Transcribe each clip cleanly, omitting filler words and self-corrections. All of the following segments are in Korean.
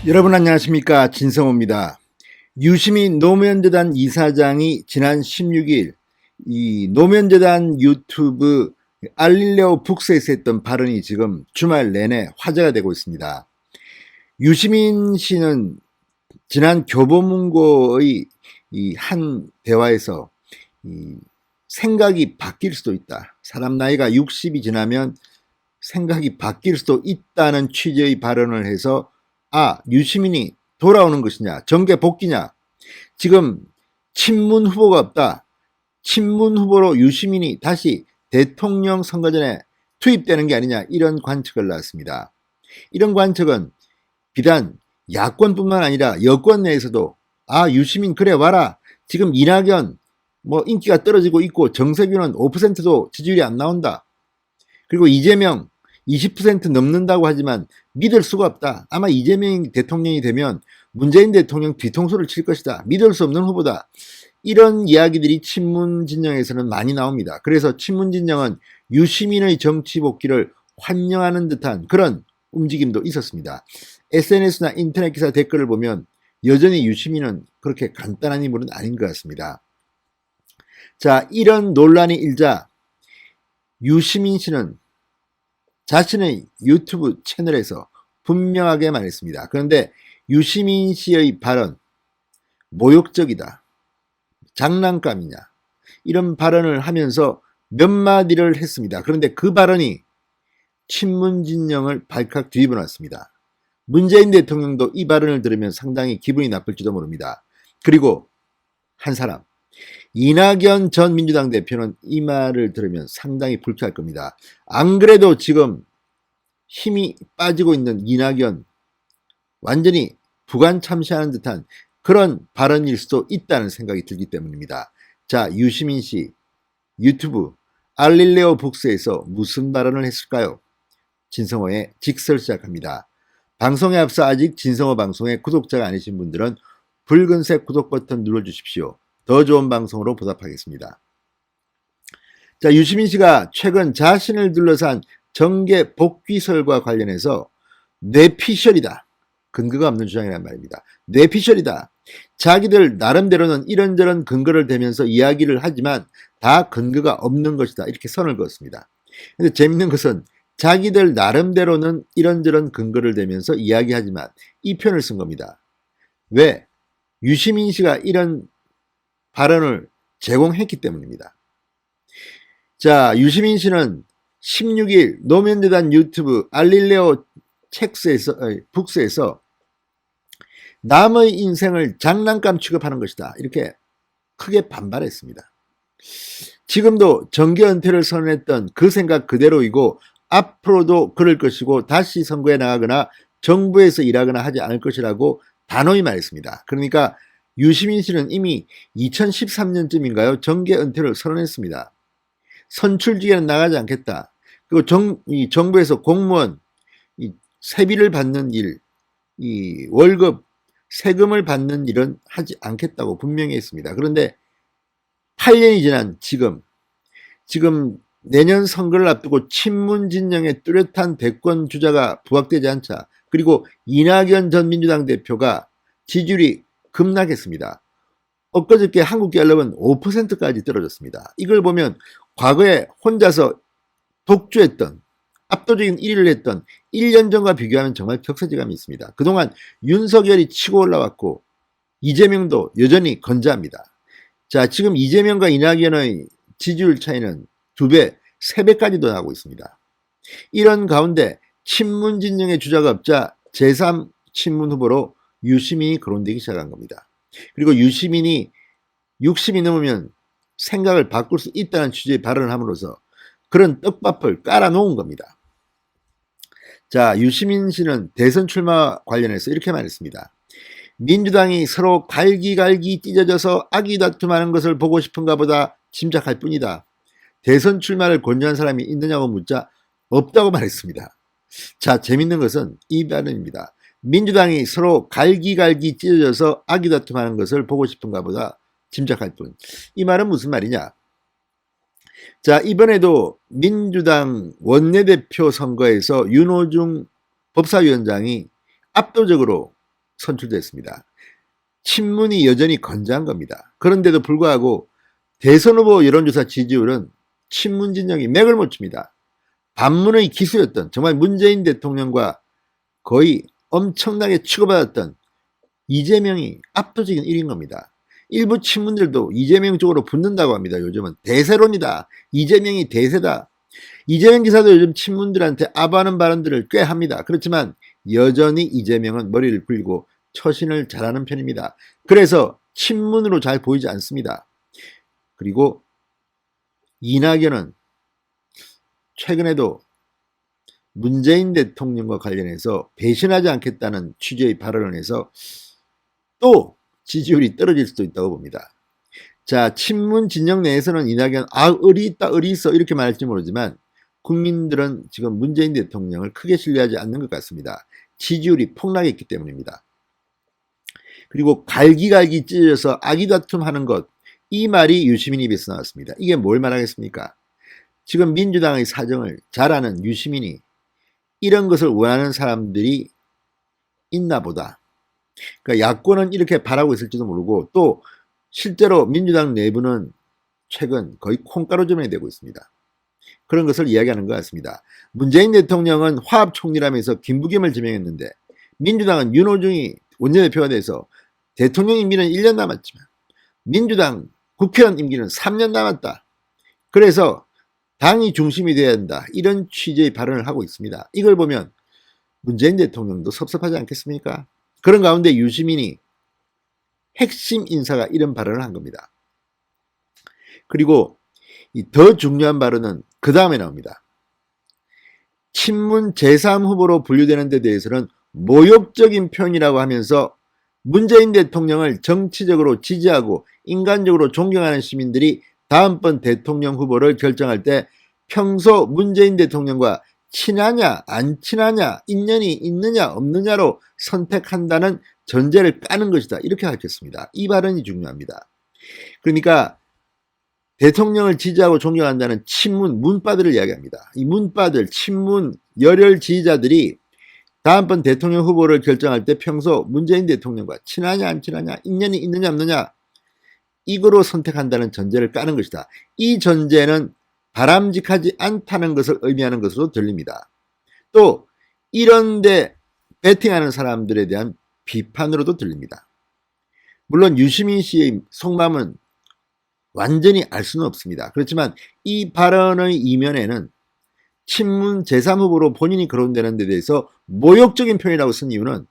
여러분 안녕하십니까, 진성호입니다. 유시민 노무현재단 이사장이 지난 16일 이 노무현재단 유튜브 알릴레오 북스에서 했던 발언이 지금 주말 내내 화제가 되고 있습니다. 유시민 씨는 지난 교보문고의 이 한 대화에서 생각이 바뀔 수도 있다. 사람 나이가 60이 지나면 생각이 바뀔 수도 있다는 취지의 발언을 해서 유시민이 돌아오는 것이냐, 정계 복귀냐, 지금 친문 후보가 없다. 친문 후보로 유시민이 다시 대통령 선거전에 투입되는 게 아니냐, 이런 관측을 나왔습니다. 이런 관측은 비단 야권뿐만 아니라 여권 내에서도 유시민 그래 와라. 지금 이낙연 인기가 떨어지고 있고 정세균은 5%도 지지율이 안 나온다. 그리고 이재명 20% 넘는다고 하지만 믿을 수가 없다. 아마 이재명이 대통령이 되면 문재인 대통령 뒤통수를 칠 것이다. 믿을 수 없는 후보다. 이런 이야기들이 친문 진영에서는 많이 나옵니다. 그래서 친문 진영은 유시민의 정치 복귀를 환영하는 듯한 그런 움직임도 있었습니다. SNS나 인터넷 기사 댓글을 보면 여전히 유시민은 그렇게 간단한 인물은 아닌 것 같습니다. 자, 이런 논란이 일자 유시민 씨는 자신의 유튜브 채널에서 분명하게 말했습니다. 그런데 유시민 씨의 발언, 모욕적이다, 장난감이냐, 이런 발언을 하면서 몇 마디를 했습니다. 그런데 그 발언이 친문 진영을 발칵 뒤집어 놨습니다. 문재인 대통령도 이 발언을 들으면 상당히 기분이 나쁠지도 모릅니다. 그리고 한 사람, 이낙연 전 민주당 대표는 이 말을 들으면 상당히 불쾌할 겁니다. 안 그래도 지금 힘이 빠지고 있는 이낙연, 완전히 부관 참시하는 듯한 그런 발언일 수도 있다는 생각이 들기 때문입니다. 자, 유시민 씨 유튜브 알릴레오 북스에서 무슨 발언을 했을까요? 진성호의 직설 시작합니다. 방송에 앞서 아직 진성호 방송의 구독자가 아니신 분들은 붉은색 구독 버튼 눌러주십시오. 더 좋은 방송으로 보답하겠습니다. 자, 유시민 씨가 최근 자신을 둘러싼 정계 복귀설과 관련해서 뇌피셜이다. 근거가 없는 주장이란 말입니다. 뇌피셜이다. 자기들 나름대로는 이런저런 근거를 대면서 이야기를 하지만 다 근거가 없는 것이다. 이렇게 선을 그었습니다. 근데 재밌는 것은 자기들 나름대로는 이런저런 근거를 대면서 이야기하지만 이 표현을 쓴 겁니다. 왜? 유시민 씨가 이런 발언을 제공했기 때문입니다. 자, 유시민 씨는 16일 노무현재단 유튜브 알릴레오 북스에서 남의 인생을 장난감 취급하는 것이다. 이렇게 크게 반발했습니다. 지금도 정계 은퇴를 선언했던 그 생각 그대로이고 앞으로도 그럴 것이고 다시 선거에 나가거나 정부에서 일하거나 하지 않을 것이라고 단호히 말했습니다. 그러니까 유시민 씨는 이미 2013년쯤인가요? 정계 은퇴를 선언했습니다. 선출직에는 나가지 않겠다. 그리고 정부에서 공무원 세비를 받는 일, 월급, 세금을 받는 일은 하지 않겠다고 분명히 했습니다. 그런데 8년이 지난 지금 내년 선거를 앞두고 친문 진영의 뚜렷한 대권 주자가 부각되지 않자, 그리고 이낙연 전 민주당 대표가 지지율이 급락했습니다. 엊그저께 한국갤럽은 5%까지 떨어졌습니다. 이걸 보면 과거에 혼자서 독주했던 압도적인 1위를 했던 1년 전과 비교하면 정말 격세지감이 있습니다. 그동안 윤석열이 치고 올라왔고 이재명도 여전히 건재합니다. 자, 지금 이재명과 이낙연의 지지율 차이는 2배, 3배까지도 나고 있습니다. 이런 가운데 친문 진영의 주자가 없자 제3 친문 후보로 유시민이 거론되기 시작한 겁니다. 그리고 유시민이 60이 넘으면 생각을 바꿀 수 있다는 취지의 발언을 함으로써 그런 떡밥을 깔아놓은 겁니다. 자, 유시민 씨는 대선 출마 관련해서 이렇게 말했습니다. 민주당이 서로 갈기갈기 찢어져서 악의다툼하는 것을 보고 싶은가 보다 짐작할 뿐이다. 대선 출마를 권유한 사람이 있느냐고 묻자 없다고 말했습니다. 자, 재밌는 것은 이 발언입니다. 민주당이 서로 갈기갈기 찢어져서 악의다툼하는 것을 보고 싶은가 보다 짐작할 뿐. 이 말은 무슨 말이냐? 자, 이번에도 민주당 원내대표 선거에서 윤호중 법사위원장이 압도적으로 선출됐습니다. 친문이 여전히 건재한 겁니다. 그런데도 불구하고 대선 후보 여론조사 지지율은 친문 진영이 맥을 못 칩니다. 반문의 기수였던 정말 문재인 대통령과 거의 엄청나게 치고받았던 이재명이 압도적인 1인 겁니다. 일부 친문들도 이재명 쪽으로 붙는다고 합니다. 요즘은 대세론이다. 이재명이 대세다. 이재명 기사도 요즘 친문들한테 아부하는 발언들을 꽤 합니다. 그렇지만 여전히 이재명은 머리를 굴리고 처신을 잘하는 편입니다. 그래서 친문으로 잘 보이지 않습니다. 그리고 이낙연은 최근에도 문재인 대통령과 관련해서 배신하지 않겠다는 취지의 발언을 해서 또 지지율이 떨어질 수도 있다고 봅니다. 자, 친문 진영 내에서는 이낙연 의리 있다 의리 있어 이렇게 말할지 모르지만 국민들은 지금 문재인 대통령을 크게 신뢰하지 않는 것 같습니다. 지지율이 폭락했기 때문입니다. 그리고 갈기갈기 찢어져서 아기다툼하는 것, 이 말이 유시민 입에서 나왔습니다. 이게 뭘 말하겠습니까? 지금 민주당의 사정을 잘 아는 유시민이 이런 것을 원하는 사람들이 있나 보다. 그러니까 야권은 이렇게 바라고 있을지도 모르고 또 실제로 민주당 내부는 최근 거의 콩가루점이 되고 있습니다. 그런 것을 이야기하는 것 같습니다. 문재인 대통령은 화합총리라면서 김부겸을 지명했는데 민주당은 윤호중이 원내대표가 돼서 대통령 임기는 1년 남았지만 민주당 국회의원 임기는 3년 남았다. 그래서 당이 중심이 돼야 한다. 이런 취지의 발언을 하고 있습니다. 이걸 보면 문재인 대통령도 섭섭하지 않겠습니까? 그런 가운데 유시민이 핵심 인사가 이런 발언을 한 겁니다. 그리고 더 중요한 발언은 그 다음에 나옵니다. 친문 제3후보로 분류되는 데 대해서는 모욕적인 표현이라고 하면서 문재인 대통령을 정치적으로 지지하고 인간적으로 존경하는 시민들이 다음번 대통령 후보를 결정할 때 평소 문재인 대통령과 친하냐 안 친하냐 인연이 있느냐 없느냐로 선택한다는 전제를 까는 것이다. 이렇게 밝혔습니다. 이 발언이 중요합니다. 그러니까 대통령을 지지하고 존경한다는 친문 문바들을 이야기합니다. 이 문바들 친문 열혈 지지자들이 다음번 대통령 후보를 결정할 때 평소 문재인 대통령과 친하냐 안 친하냐 인연이 있느냐 없느냐 이거로 선택한다는 전제를 까는 것이다. 이 전제는 바람직하지 않다는 것을 의미하는 것으로 들립니다. 또 이런데 배팅하는 사람들에 대한 비판으로도 들립니다. 물론 유시민 씨의 속마음은 완전히 알 수는 없습니다. 그렇지만 이 발언의 이면에는 친문 제3후보로 본인이 거론되는 데 대해서 모욕적인 표현이라고 쓴 이유는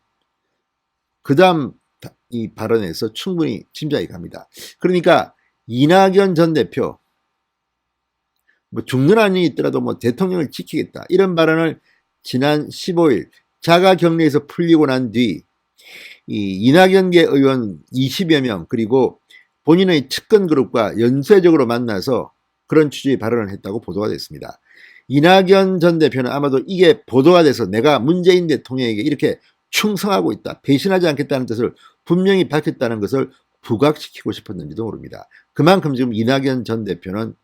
그 다음 이 발언에서 충분히 짐작이 갑니다. 그러니까 이낙연 전 대표 뭐 죽는 한이 있더라도 뭐 대통령을 지키겠다 이런 발언을 지난 15일 자가격리에서 풀리고 난 뒤 이 이낙연계 의원 20여 명 그리고 본인의 측근 그룹과 연쇄적으로 만나서 그런 취지의 발언을 했다고 보도가 됐습니다. 이낙연 전 대표는 아마도 이게 보도가 돼서 내가 문재인 대통령에게 이렇게 충성하고 있다, 배신하지 않겠다는 뜻을 분명히 밝혔다는 것을 부각시키고 싶었는지도 모릅니다. 그만큼 지금 이낙연 전 대표는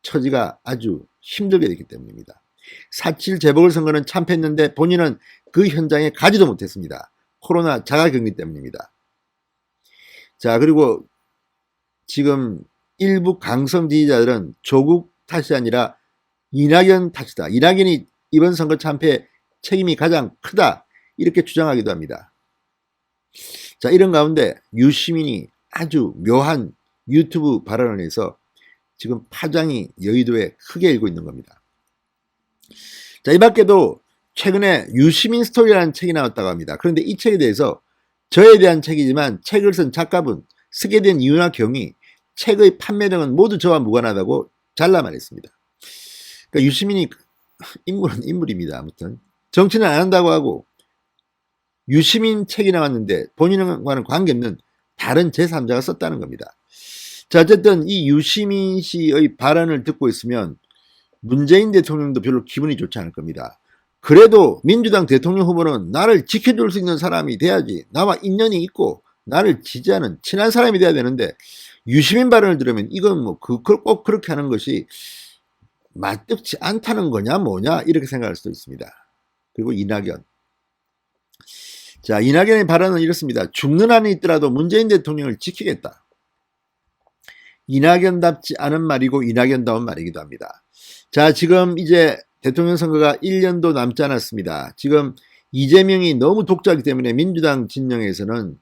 처지가 아주 힘들게 됐기 때문입니다. 4.7 재보궐선거는 참패했는데 본인은 그 현장에 가지도 못했습니다. 코로나 자가격리 때문입니다. 자, 그리고 지금 일부 강성 지지자들은 조국 탓이 아니라 이낙연 탓이다. 이낙연이 이번 선거 참패에 책임이 가장 크다. 이렇게 주장하기도 합니다. 자, 이런 가운데 유시민이 아주 묘한 유튜브 발언을 해서 지금 파장이 여의도에 크게 일고 있는 겁니다. 자, 이 밖에도 최근에 유시민 스토리라는 책이 나왔다고 합니다. 그런데 이 책에 대해서 저에 대한 책이지만 책을 쓴 작가분, 쓰게 된 이유나 경위, 책의 판매 등은 모두 저와 무관하다고 잘라 말했습니다. 그러니까 유시민이 인물은 인물입니다. 아무튼 정치는 안 한다고 하고 유시민 책이 나왔는데 본인과는 관계없는 다른 제3자가 썼다는 겁니다. 자, 어쨌든 이 유시민 씨의 발언을 듣고 있으면 문재인 대통령도 별로 기분이 좋지 않을 겁니다. 그래도 민주당 대통령 후보는 나를 지켜줄 수 있는 사람이 돼야지, 나와 인연이 있고 나를 지지하는 친한 사람이 돼야 되는데 유시민 발언을 들으면 이건 뭐 꼭 그렇게 하는 것이 맞득지 않다는 거냐 뭐냐 이렇게 생각할 수도 있습니다. 그리고 이낙연. 자, 이낙연의 발언은 이렇습니다. 죽는 한이 있더라도 문재인 대통령을 지키겠다. 이낙연답지 않은 말이고 이낙연다운 말이기도 합니다. 자, 지금 이제 대통령 선거가 1년도 남지 않았습니다. 지금 이재명이 너무 독자하기 때문에 민주당 진영에서는,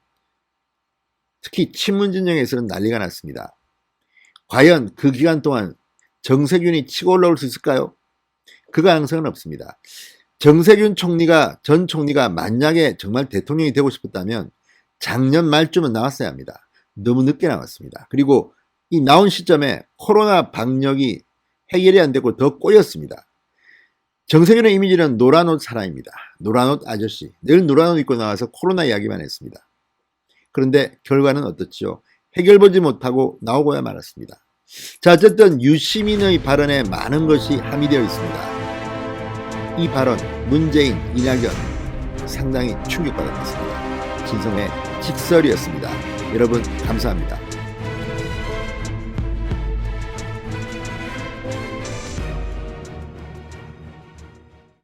특히 친문 진영에서는 난리가 났습니다. 과연 그 기간 동안 정세균이 치고 올라올 수 있을까요? 그 가능성은 없습니다. 정세균 전 총리가 만약에 정말 대통령이 되고 싶었다면 작년 말쯤은 나왔어야 합니다. 너무 늦게 나왔습니다. 그리고 이 나온 시점에 코로나 방역이 해결이 안 되고 더 꼬였습니다. 정세균의 이미지는 노란옷 사람입니다. 노란옷 아저씨. 늘 노란옷 입고 나와서 코로나 이야기만 했습니다. 그런데 결과는 어떻지요? 해결보지 못하고 나오고야 말았습니다. 자, 어쨌든 유시민의 발언에 많은 것이 함의되어 있습니다. 이 발언, 문재인, 이낙연 상당히 충격받았습니다. 진성의 직설이었습니다. 여러분 감사합니다.